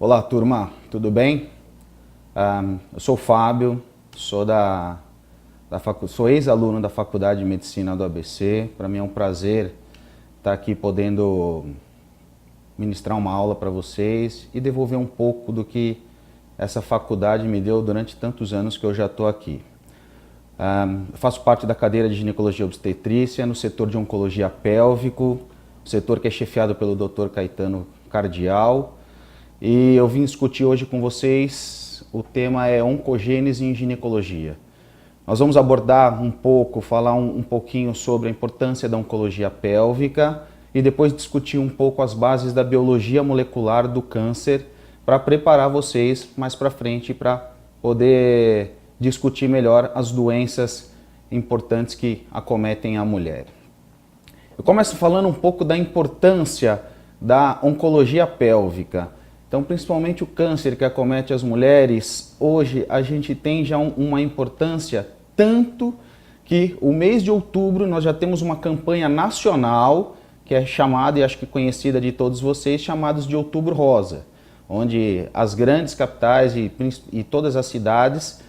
Olá, turma, tudo bem? Eu sou o Fábio, sou ex-aluno da Faculdade de Medicina do ABC. Para mim é um prazer estar aqui podendo ministrar uma aula para vocês e devolver um pouco do que essa faculdade me deu durante tantos anos que eu já estou aqui. Eu faço parte da cadeira de Ginecologia e Obstetrícia no setor de Oncologia Pélvico, setor que é chefiado pelo Dr. Caetano Cardial. E eu vim discutir hoje com vocês, o tema é oncogênese em ginecologia. Nós vamos abordar um pouco, falar um pouquinho sobre a importância da oncologia pélvica e depois discutir um pouco as bases da biologia molecular do câncer para preparar vocês mais para frente para poder discutir melhor as doenças importantes que acometem a mulher. Eu começo falando um pouco da importância da oncologia pélvica. Então, principalmente o câncer que acomete as mulheres, hoje a gente tem já uma importância tanto que o mês de outubro nós já temos uma campanha nacional que é chamada, e acho que conhecida de todos vocês, chamados de Outubro Rosa, onde as grandes capitais e todas as cidades,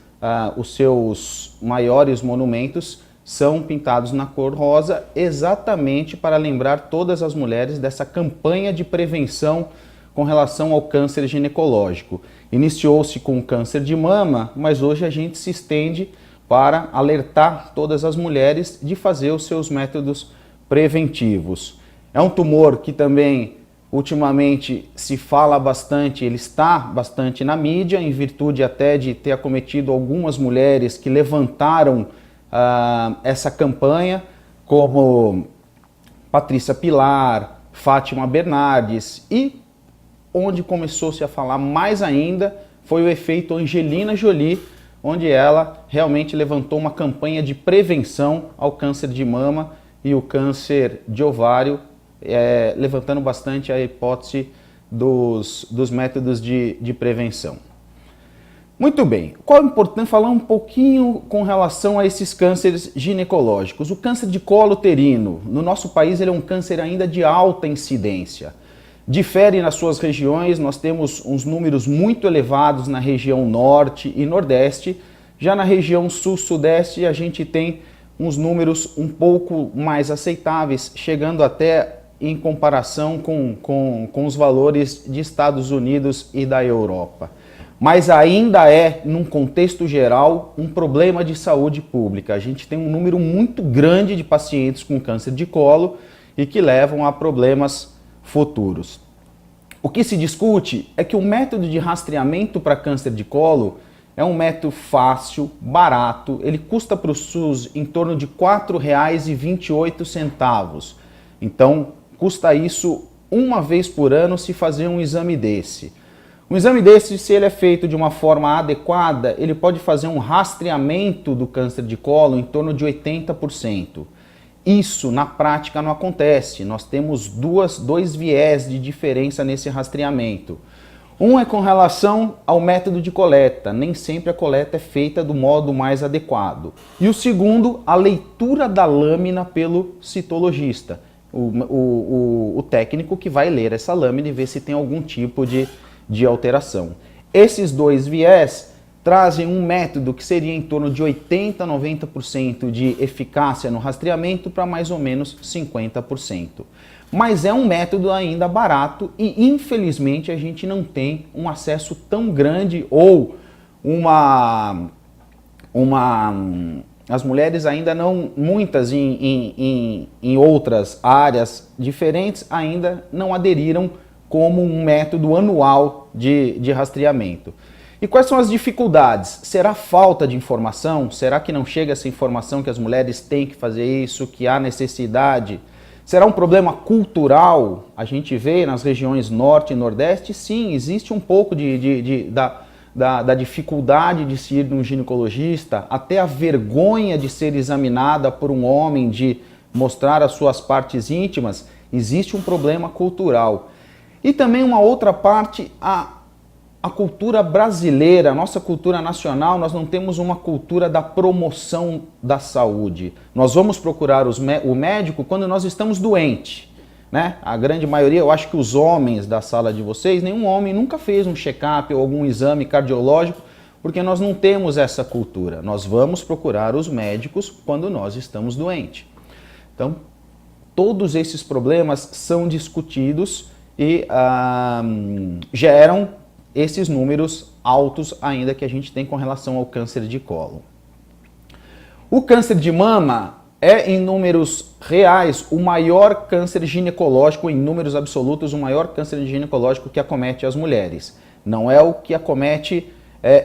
os seus maiores monumentos são pintados na cor rosa, exatamente para lembrar todas as mulheres dessa campanha de prevenção com relação ao câncer ginecológico. Iniciou-se com o câncer de mama, mas hoje a gente se estende para alertar todas as mulheres de fazer os seus métodos preventivos. É um tumor que também ultimamente se fala bastante, ele está bastante na mídia, em virtude até de ter acometido algumas mulheres que levantaram essa campanha, como Patrícia Pilar, Fátima Bernardes, e onde começou-se a falar mais ainda foi o efeito Angelina Jolie, onde ela realmente levantou uma campanha de prevenção ao câncer de mama e o câncer de ovário, levantando bastante a hipótese dos métodos de prevenção. Muito bem, qual é importante falar um pouquinho com relação a esses cânceres ginecológicos? O câncer de colo uterino, no nosso país ele é um câncer ainda de alta incidência. Difere nas suas regiões, nós temos uns números muito elevados na região norte e nordeste. Já na região sul-sudeste a gente tem uns números um pouco mais aceitáveis, chegando até em comparação com os valores de Estados Unidos e da Europa. Mas ainda é, num contexto geral, um problema de saúde pública. A gente tem um número muito grande de pacientes com câncer de colo e que levam a problemas futuros. O que se discute é que o método de rastreamento para câncer de colo é um método fácil, barato, ele custa para o SUS em torno de R$ 4,28. Então, custa isso uma vez por ano se fazer um exame desse. Um exame desse, se ele é feito de uma forma adequada, ele pode fazer um rastreamento do câncer de colo em torno de 80%. Isso, na prática, não acontece. Nós temos dois viés de diferença nesse rastreamento. Um é com relação ao método de coleta. Nem sempre a coleta é feita do modo mais adequado. E o segundo, a leitura da lâmina pelo citologista. O técnico que vai ler essa lâmina e ver se tem algum tipo de alteração. Esses dois viés trazem um método que seria em torno de 80% a 90% de eficácia no rastreamento para mais ou menos 50%. Mas é um método ainda barato e infelizmente a gente não tem um acesso tão grande ou as mulheres ainda não, muitas em outras áreas diferentes ainda não aderiram como um método anual de rastreamento. E quais são as dificuldades? Será falta de informação? Será que não chega essa informação que as mulheres têm que fazer isso, que há necessidade? Será um problema cultural? A gente vê nas regiões norte e nordeste, sim, existe um pouco da dificuldade de se ir num ginecologista, até a vergonha de ser examinada por um homem, de mostrar as suas partes íntimas, existe um problema cultural. E também uma outra parte, a cultura brasileira, a nossa cultura nacional, nós não temos uma cultura da promoção da saúde. Nós vamos procurar o médico quando nós estamos doentes. né? A grande maioria, eu acho que os homens da sala de vocês, nenhum homem nunca fez um check-up ou algum exame cardiológico, porque nós não temos essa cultura. Nós vamos procurar os médicos quando nós estamos doentes. Então, todos esses problemas são discutidos e geram esses números altos ainda que a gente tem com relação ao câncer de colo. O câncer de mama é, em números reais, o maior câncer ginecológico, em números absolutos, o maior câncer ginecológico que acomete as mulheres. Não é o que acomete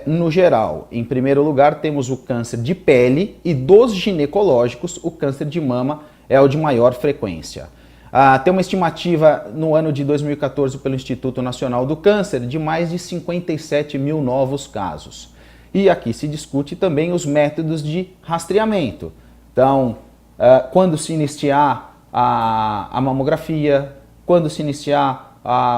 no geral. Em primeiro lugar, temos o câncer de pele e dos ginecológicos, o câncer de mama é o de maior frequência. Tem uma estimativa no ano de 2014 pelo Instituto Nacional do Câncer de mais de 57 mil novos casos. E aqui se discute também os métodos de rastreamento. Então, quando se iniciar a mamografia, quando se iniciar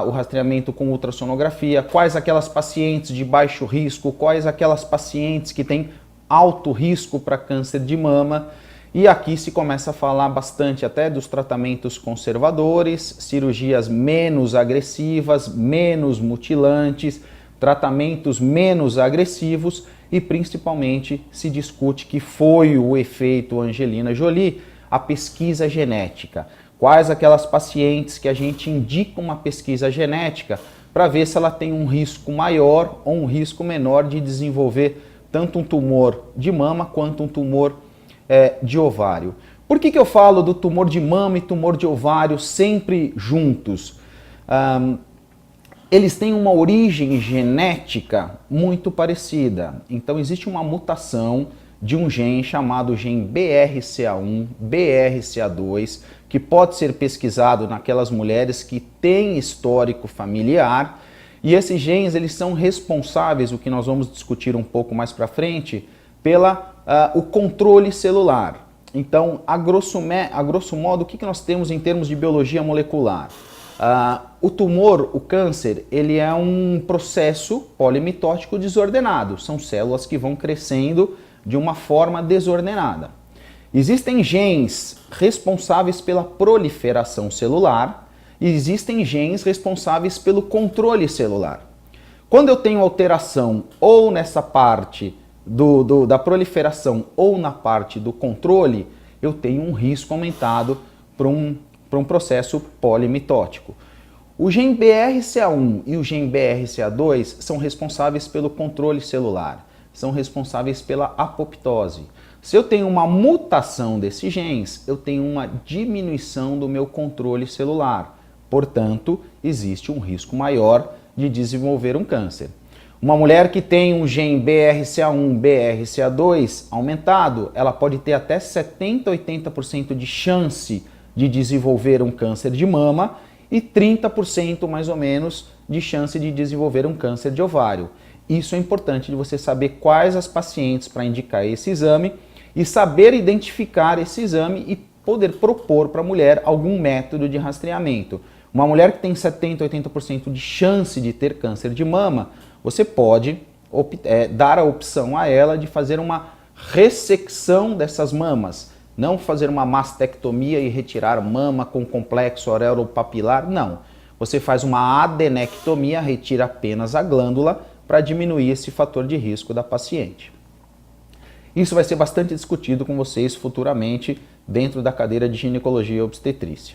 o rastreamento com ultrassonografia, quais aquelas pacientes de baixo risco, quais aquelas pacientes que têm alto risco para câncer de mama. E aqui se começa a falar bastante até dos tratamentos conservadores, cirurgias menos agressivas, menos mutilantes, tratamentos menos agressivos e principalmente se discute que foi o efeito Angelina Jolie, a pesquisa genética. Quais aquelas pacientes que a gente indica uma pesquisa genética para ver se ela tem um risco maior ou um risco menor de desenvolver tanto um tumor de mama quanto um tumor de ovário. Por que eu falo do tumor de mama e tumor de ovário sempre juntos? Eles têm uma origem genética muito parecida. Então existe uma mutação de um gene chamado gene BRCA1, BRCA2, que pode ser pesquisado naquelas mulheres que têm histórico familiar. E esses genes eles são responsáveis, o que nós vamos discutir um pouco mais para frente, o controle celular. Então, a grosso modo, o que nós temos em termos de biologia molecular? O tumor, o câncer, ele é um processo polimitótico desordenado. São células que vão crescendo de uma forma desordenada. Existem genes responsáveis pela proliferação celular e existem genes responsáveis pelo controle celular. Quando eu tenho alteração ou nessa parte da proliferação ou na parte do controle, eu tenho um risco aumentado para um processo polimitótico. O gene BRCA1 e o gene BRCA2 são responsáveis pelo controle celular, são responsáveis pela apoptose. Se eu tenho uma mutação desses genes, eu tenho uma diminuição do meu controle celular. Portanto, existe um risco maior de desenvolver um câncer. Uma mulher que tem um gene BRCA1, BRCA2 aumentado, ela pode ter até 70, 80% de chance de desenvolver um câncer de mama e 30% mais ou menos de chance de desenvolver um câncer de ovário. Isso é importante de você saber quais as pacientes para indicar esse exame e saber identificar esse exame e poder propor para a mulher algum método de rastreamento. Uma mulher que tem 70, 80% de chance de ter câncer de mama, você pode dar a opção a ela de fazer uma ressecção dessas mamas. Não fazer uma mastectomia e retirar mama com complexo aureopapilar, não. Você faz uma adenectomia, retira apenas a glândula para diminuir esse fator de risco da paciente. Isso vai ser bastante discutido com vocês futuramente dentro da cadeira de ginecologia e obstetrícia.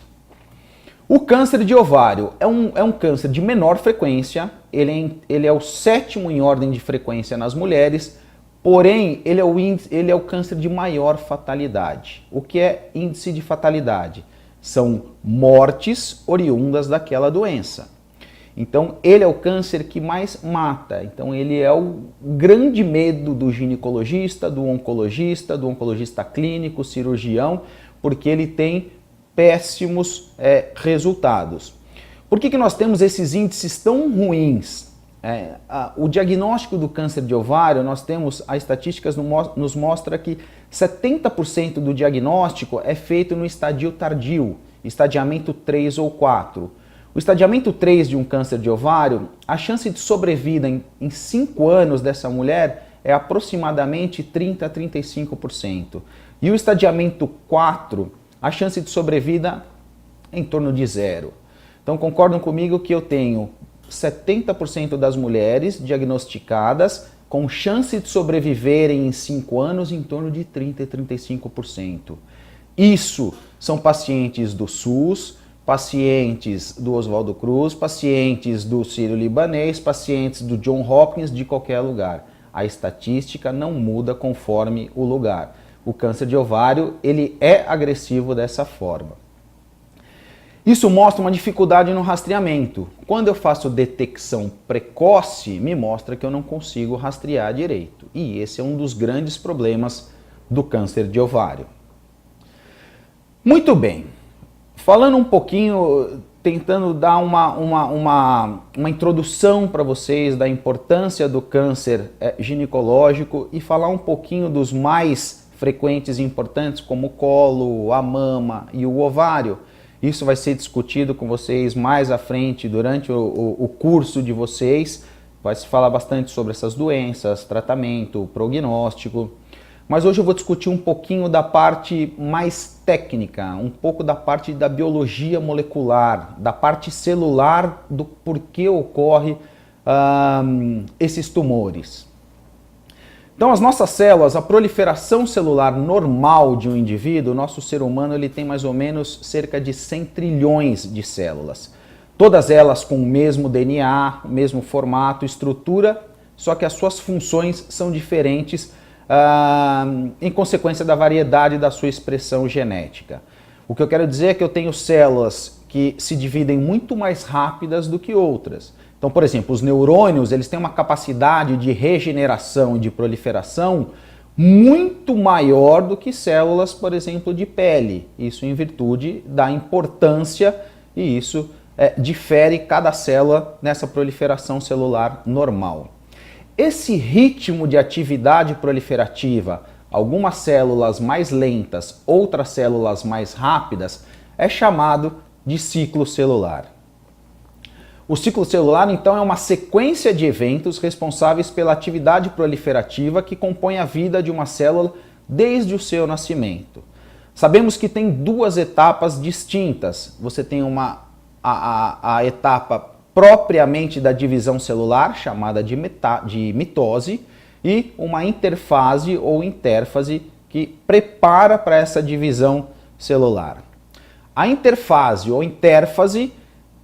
O câncer de ovário é um câncer de menor frequência, ele é o 7º em ordem de frequência nas mulheres, porém ele é o câncer de maior fatalidade. O que é índice de fatalidade? São mortes oriundas daquela doença. Então ele é o câncer que mais mata, então ele é o grande medo do ginecologista, do oncologista clínico, cirurgião, porque ele tem péssimos resultados. Por que nós temos esses índices tão ruins? O diagnóstico do câncer de ovário, nós temos, as estatísticas nos mostra que 70% do diagnóstico é feito no estadio tardio, estadiamento 3 ou 4. O estadiamento 3 de um câncer de ovário, a chance de sobrevida em 5 anos dessa mulher é aproximadamente 30 a 35%. E o estadiamento 4, a chance de sobrevida em torno de 0. Então concordam comigo que eu tenho 70% das mulheres diagnosticadas com chance de sobreviverem em 5 anos em torno de 30 e 35%. Isso são pacientes do SUS, pacientes do Oswaldo Cruz, pacientes do Sírio-Libanês, pacientes do John Hopkins, de qualquer lugar. A estatística não muda conforme o lugar. O câncer de ovário, ele é agressivo dessa forma. Isso mostra uma dificuldade no rastreamento. Quando eu faço detecção precoce, me mostra que eu não consigo rastrear direito. E esse é um dos grandes problemas do câncer de ovário. Muito bem. Falando um pouquinho, tentando dar uma introdução para vocês da importância do câncer ginecológico e falar um pouquinho dos mais frequentes e importantes, como o colo, a mama e o ovário. Isso vai ser discutido com vocês mais à frente durante o curso de vocês. Vai se falar bastante sobre essas doenças, tratamento, prognóstico. Mas hoje eu vou discutir um pouquinho da parte mais técnica, um pouco da parte da biologia molecular, da parte celular, do porquê ocorre esses tumores. Então as nossas células, a proliferação celular normal de um indivíduo, o nosso ser humano ele tem mais ou menos cerca de 100 trilhões de células. Todas elas com o mesmo DNA, o mesmo formato, estrutura, só que as suas funções são diferentes em consequência da variedade da sua expressão genética. O que eu quero dizer é que eu tenho células que se dividem muito mais rápidas do que outras. Então, por exemplo, os neurônios eles têm uma capacidade de regeneração e de proliferação muito maior do que células, por exemplo, de pele. Isso em virtude da importância e isso difere cada célula nessa proliferação celular normal. Esse ritmo de atividade proliferativa, algumas células mais lentas, outras células mais rápidas, é chamado de ciclo celular. O ciclo celular, então, é uma sequência de eventos responsáveis pela atividade proliferativa que compõe a vida de uma célula desde o seu nascimento. Sabemos que tem duas etapas distintas. Você tem a etapa propriamente da divisão celular, chamada de mitose, e uma interfase ou intérfase que prepara para essa divisão celular. A interfase ou intérfase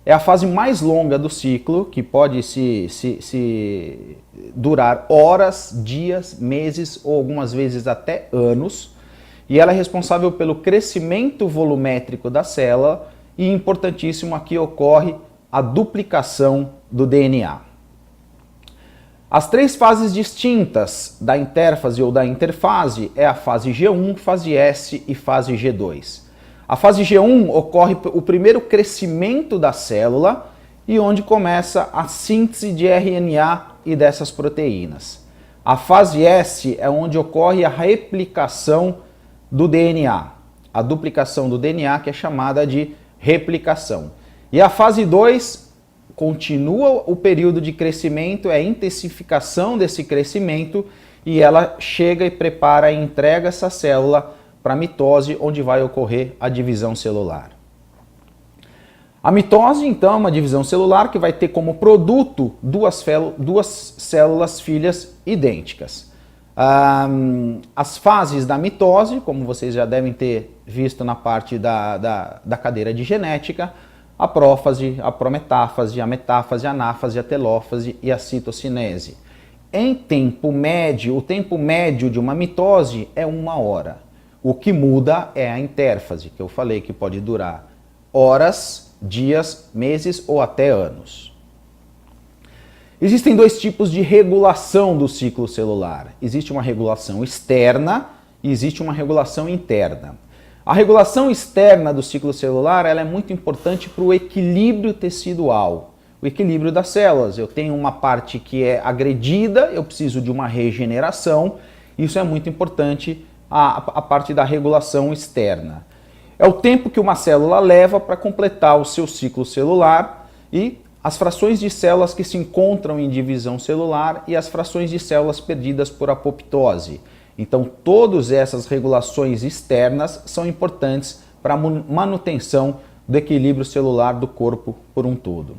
é a fase mais longa do ciclo, que pode se durar horas, dias, meses ou algumas vezes até anos, e ela é responsável pelo crescimento volumétrico da célula e, importantíssimo, aqui ocorre a duplicação do DNA. As três fases distintas da intérfase ou da interfase é a fase G1, fase S e fase G2. A fase G1 ocorre o primeiro crescimento da célula e onde começa a síntese de RNA e dessas proteínas. A fase S é onde ocorre a replicação do DNA, a duplicação do DNA, que é chamada de replicação. E a fase 2 continua o período de crescimento, é a intensificação desse crescimento e ela chega e prepara e entrega essa célula para a mitose, onde vai ocorrer a divisão celular. A mitose, então, é uma divisão celular que vai ter como produto duas células filhas idênticas. As fases da mitose, como vocês já devem ter visto na parte da cadeira de genética, a prófase, a prometáfase, a metáfase, a anáfase, a telófase e a citocinese. Em tempo médio, o tempo médio de uma mitose é 1 hora. O que muda é a intérfase, que eu falei que pode durar horas, dias, meses ou até anos. Existem dois tipos de regulação do ciclo celular. Existe uma regulação externa e existe uma regulação interna. A regulação externa do ciclo celular ela é muito importante para o equilíbrio tecidual, o equilíbrio das células. Eu tenho uma parte que é agredida, eu preciso de uma regeneração, isso é muito importante, a parte da regulação externa. É o tempo que uma célula leva para completar o seu ciclo celular e as frações de células que se encontram em divisão celular e as frações de células perdidas por apoptose. Então, todas essas regulações externas são importantes para a manutenção do equilíbrio celular do corpo por um todo.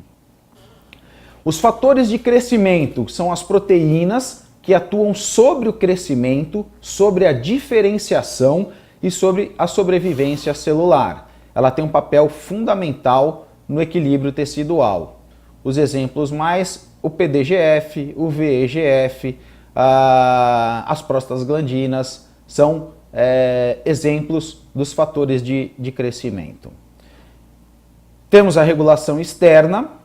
Os fatores de crescimento são as proteínas que atuam sobre o crescimento, sobre a diferenciação e sobre a sobrevivência celular. Ela tem um papel fundamental no equilíbrio tecidual. Os exemplos mais, o PDGF, o VEGF, as prostaglandinas, são exemplos dos fatores de crescimento. Temos a regulação externa,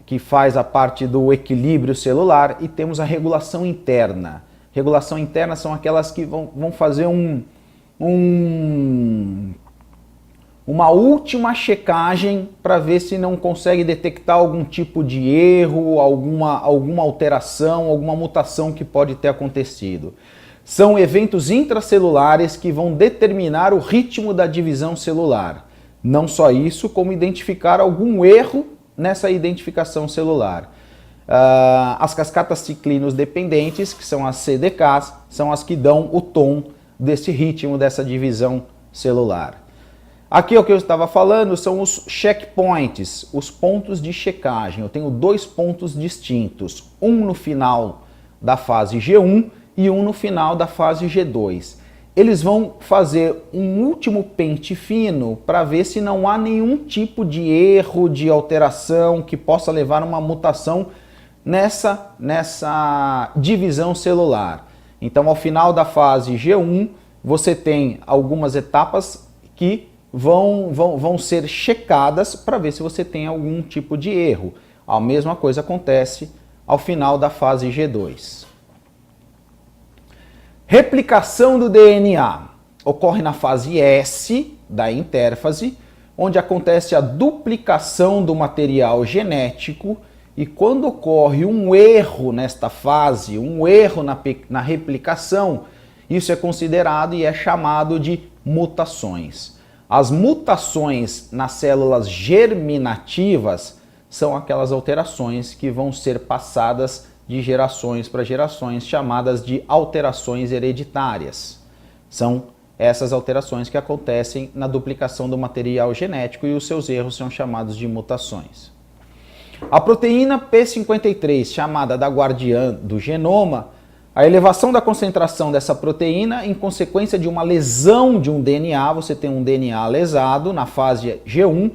que faz a parte do equilíbrio celular, e temos a regulação interna. Regulação interna são aquelas que vão fazer uma última checagem para ver se não consegue detectar algum tipo de erro, alguma alteração, alguma mutação que pode ter acontecido. São eventos intracelulares que vão determinar o ritmo da divisão celular. Não só isso, como identificar algum erro nessa identificação celular. As cascatas ciclinos dependentes, que são as CDKs, são as que dão o tom desse ritmo, dessa divisão celular. Aqui o que eu estava falando são os checkpoints, os pontos de checagem. Eu tenho dois pontos distintos, um no final da fase G1 e um no final da fase G2. Eles vão fazer um último pente fino para ver se não há nenhum tipo de erro, de alteração que possa levar a uma mutação nessa divisão celular. Então, ao final da fase G1, você tem algumas etapas que vão ser checadas para ver se você tem algum tipo de erro. A mesma coisa acontece ao final da fase G2. Replicação do DNA ocorre na fase S da intérfase, onde acontece a duplicação do material genético, e quando ocorre um erro nesta fase, um erro na replicação, isso é considerado e é chamado de mutações. As mutações nas células germinativas são aquelas alterações que vão ser passadas de gerações para gerações, chamadas de alterações hereditárias. São essas alterações que acontecem na duplicação do material genético, e os seus erros são chamados de mutações. A proteína P53, chamada da guardiã do genoma, a elevação da concentração dessa proteína em consequência de uma lesão de um DNA, você tem um DNA lesado na fase G1,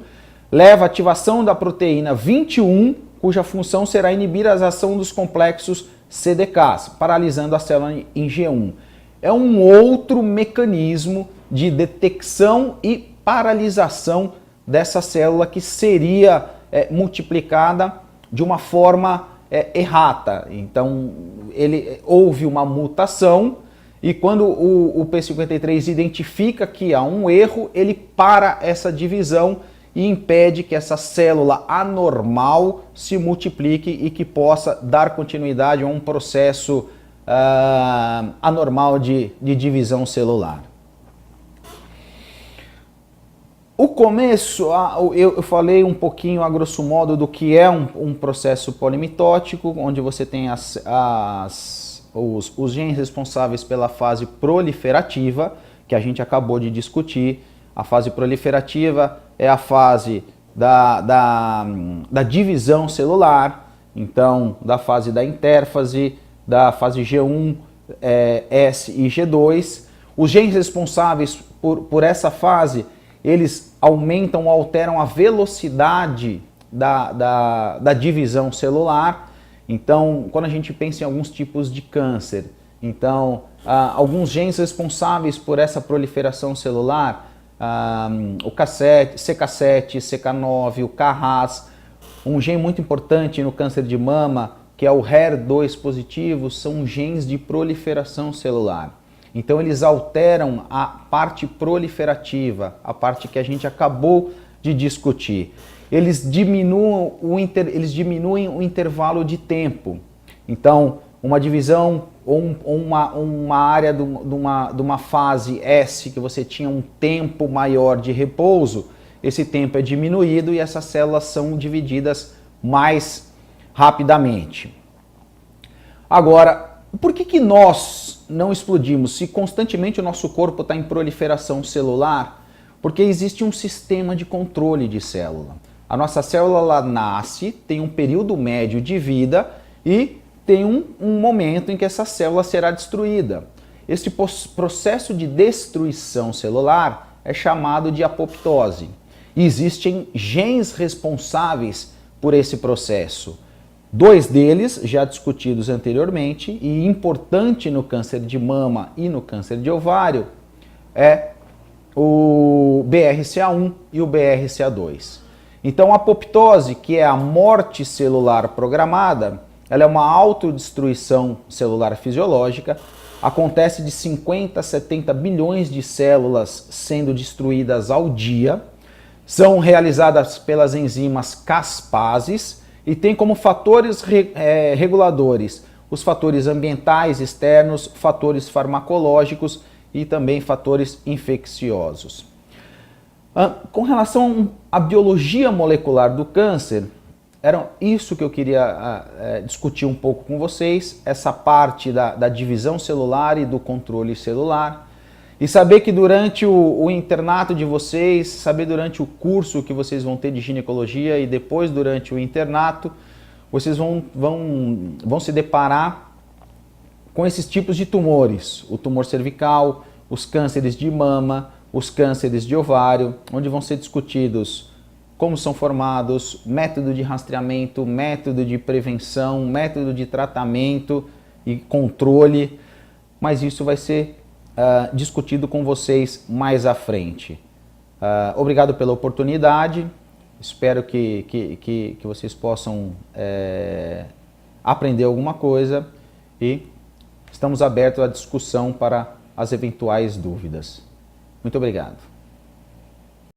leva à ativação da proteína 21, cuja função será inibir a ação dos complexos CDKs, paralisando a célula em G1. É um outro mecanismo de detecção e paralisação dessa célula que seria multiplicada de uma forma errata. Então, houve uma mutação, e quando o P53 identifica que há um erro, ele para essa divisão e impede que essa célula anormal se multiplique e que possa dar continuidade a um processo anormal de divisão celular. O começo, eu falei um pouquinho, a grosso modo, do que é um processo polimitótico, onde você tem os genes responsáveis pela fase proliferativa, que a gente acabou de discutir. A fase proliferativa é a fase da divisão celular, então da fase da intérfase, da fase G1, S e G2. Os genes responsáveis por essa fase, eles aumentam ou alteram a velocidade da divisão celular. Então, quando a gente pensa em alguns tipos de câncer, então, alguns genes responsáveis por essa proliferação celular, o CK7, CK9, o KRAS, um gene muito importante no câncer de mama, que é o HER2 positivo, são genes de proliferação celular. Então eles alteram a parte proliferativa, a parte que a gente acabou de discutir. Eles diminuem o intervalo de tempo. Então, uma divisão ou uma área de uma fase S que você tinha um tempo maior de repouso, esse tempo é diminuído e essas células são divididas mais rapidamente. Agora, por que nós não explodimos? Se constantemente o nosso corpo está em proliferação celular, Porque existe um sistema de controle de célula. A nossa célula ela nasce, tem um período médio de vida e tem um momento em que essa célula será destruída. Este processo de destruição celular é chamado de apoptose. E existem genes responsáveis por esse processo. 2 deles, já discutidos anteriormente, e importante no câncer de mama e no câncer de ovário, é o BRCA1 e o BRCA2. Então a apoptose, que é a morte celular programada, ela é uma autodestruição celular fisiológica, acontece de 50 a 70 bilhões de células sendo destruídas ao dia, são realizadas pelas enzimas caspases e tem como fatores reguladores os fatores ambientais externos, fatores farmacológicos e também fatores infecciosos. Com relação à biologia molecular do câncer, era isso que eu queria discutir um pouco com vocês, essa parte da divisão celular e do controle celular. E saber que durante o internato de vocês, saber durante o curso que vocês vão ter de ginecologia e depois durante o internato, vocês vão se deparar com esses tipos de tumores. O tumor cervical, os cânceres de mama, os cânceres de ovário, onde vão ser discutidos como são formados, método de rastreamento, método de prevenção, método de tratamento e controle, mas isso vai ser discutido com vocês mais à frente. Obrigado pela oportunidade, espero que vocês possam aprender alguma coisa e estamos abertos à discussão para as eventuais dúvidas. Muito obrigado.